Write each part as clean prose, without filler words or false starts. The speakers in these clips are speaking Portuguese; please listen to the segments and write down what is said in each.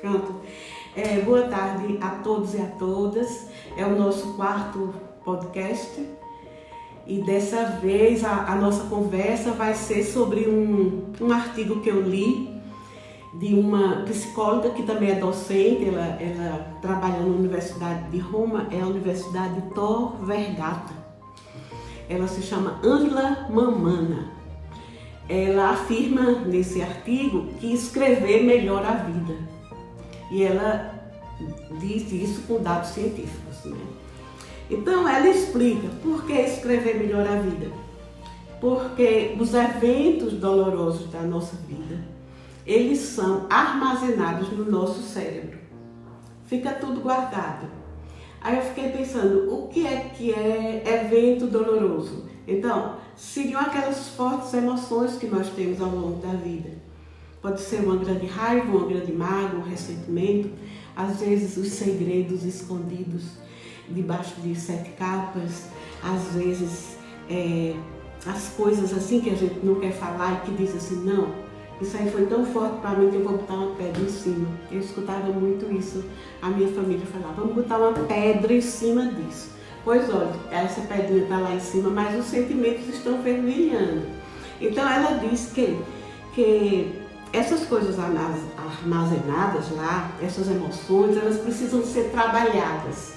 Pronto. Boa tarde a todos e a todas. É o nosso quarto podcast e dessa vez a nossa conversa vai ser sobre um artigo que eu li de uma psicóloga que também é docente. Ela trabalha na Universidade de Roma, é a Universidade Tor Vergata. Ela se chama Angela Mammana. Ela afirma nesse artigo que escrever melhora a vida. E ela diz isso com dados científicos, né? Então ela explica por que escrever melhora a vida. Porque os eventos dolorosos da nossa vida, eles são armazenados no nosso cérebro. Fica tudo guardado. Aí eu fiquei pensando, o que é evento doloroso? Então, seriam aquelas fortes emoções que nós temos ao longo da vida. Pode ser uma grande raiva, uma grande mágoa, um ressentimento, às vezes os segredos escondidos debaixo de 7 capas, às vezes as coisas assim que a gente não quer falar e que diz assim, não, isso aí foi tão forte para mim que eu vou botar uma pedra em cima. Eu escutava muito isso, a minha família falava, vamos botar uma pedra em cima disso. Pois olha, essa pedrinha está lá em cima, mas os sentimentos estão fervilhando. Então ela diz que essas coisas armazenadas lá, essas emoções, elas precisam ser trabalhadas.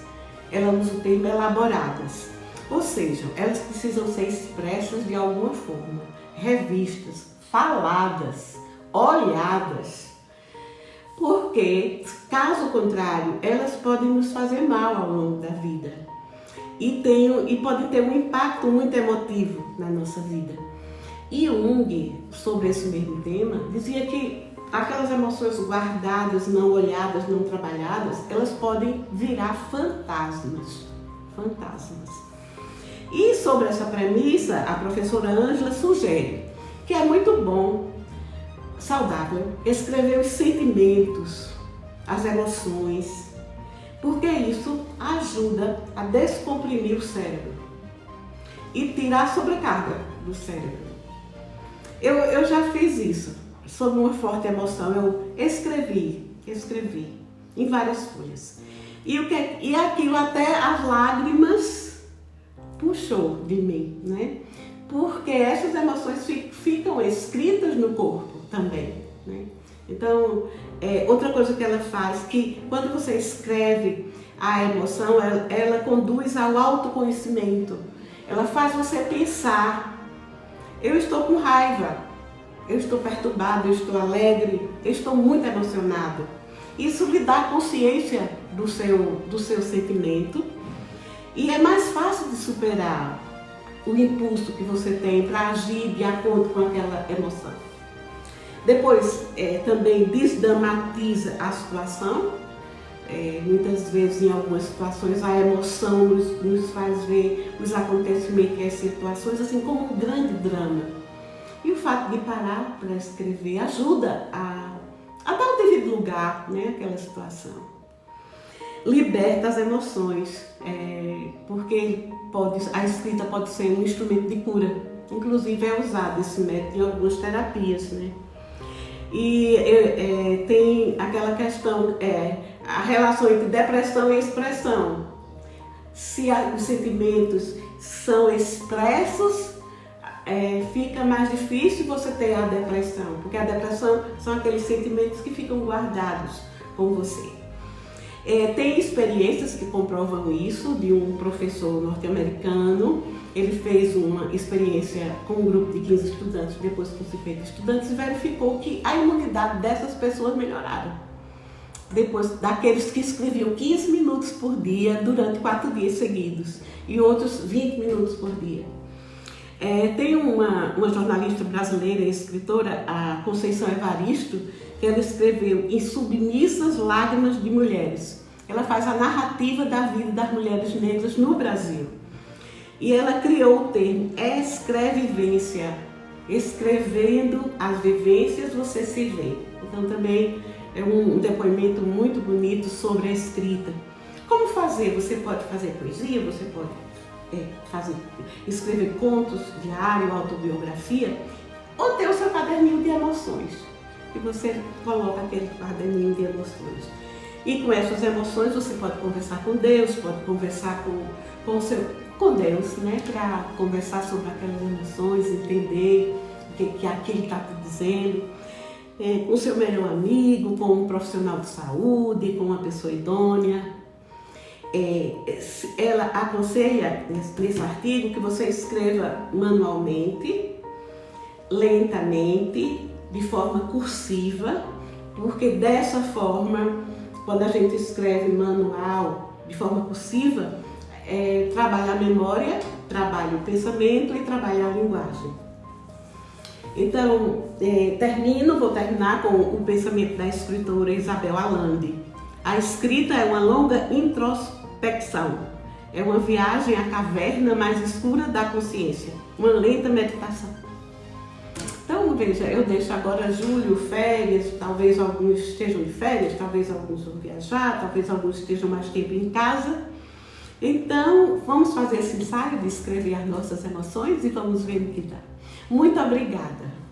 Ela usa o termo elaboradas. Ou seja, elas precisam ser expressas de alguma forma, revistas, faladas, olhadas. Porque, caso contrário, elas podem nos fazer mal ao longo da vida. E pode ter um impacto muito emotivo na nossa vida. E Jung, sobre esse mesmo tema, dizia que aquelas emoções guardadas, não olhadas, não trabalhadas, elas podem virar fantasmas. E sobre essa premissa, a professora Angela sugere que é muito bom, saudável, escrever os sentimentos, as emoções, porque isso ajuda a descomprimir o cérebro e tirar a sobrecarga do cérebro. Eu já fiz isso, sob uma forte emoção, eu escrevi em várias folhas. E aquilo até as lágrimas puxou de mim, né? Porque essas emoções ficam escritas no corpo também, né? Então, outra coisa que ela faz, que quando você escreve a emoção, ela conduz ao autoconhecimento. Ela faz você pensar, eu estou com raiva, eu estou perturbado, eu estou alegre, eu estou muito emocionado. Isso lhe dá consciência do seu sentimento e é mais fácil de superar o impulso que você tem para agir de acordo com aquela emoção. Depois, também desdramatiza a situação. Muitas vezes, em algumas situações, a emoção nos faz ver os acontecimentos e as situações assim como um grande drama. E o fato de parar para escrever ajuda a dar o devido lugar, né, àquela situação. Liberta as emoções, porque a escrita pode ser um instrumento de cura. Inclusive é usado esse método em algumas terapias, né? E tem aquela questão, a relação entre depressão e expressão. Se os sentimentos são expressos, fica mais difícil você ter a depressão, porque a depressão são aqueles sentimentos que ficam guardados com você. Tem experiências que comprovam isso, de um professor norte-americano. Ele fez uma experiência com um grupo de 15 estudantes, depois com 50 estudantes, e verificou que a imunidade dessas pessoas melhoraram. Depois daqueles que escreviam 15 minutos por dia durante 4 dias seguidos, e outros 20 minutos por dia. Tem uma jornalista brasileira e escritora, a Conceição Evaristo, que ela escreveu Em Submissas Lágrimas de Mulheres. Ela faz a narrativa da vida das mulheres negras no Brasil. E ela criou o termo escrevivência. Escrevendo as vivências você se vê. Então também é um depoimento muito bonito sobre a escrita. Como fazer? Você pode fazer poesia, você pode escrever contos, diário, autobiografia, ou ter o seu caderninho de emoções. e você coloca aquele caderninho de emoções. E com essas emoções você pode conversar com Deus, pode conversar com Deus, né? Para conversar sobre aquelas emoções, entender o que aquilo está te dizendo. Com o seu melhor amigo, com um profissional de saúde, com uma pessoa idônea. Ela aconselha nesse artigo que você escreva manualmente, lentamente, de forma cursiva, porque dessa forma, quando a gente escreve manual de forma cursiva, trabalha a memória, trabalha o pensamento e trabalha a linguagem. Então, vou terminar com o pensamento da escritora Isabel Allende. A escrita é uma longa introspecção, é uma viagem à caverna mais escura da consciência, uma lenta meditação. Então, veja, eu deixo agora julho, férias, talvez alguns estejam de férias, talvez alguns vão viajar, talvez alguns estejam mais tempo em casa. Então, vamos fazer esse ensaio de escrever as nossas emoções e vamos ver o que dá. Muito obrigada!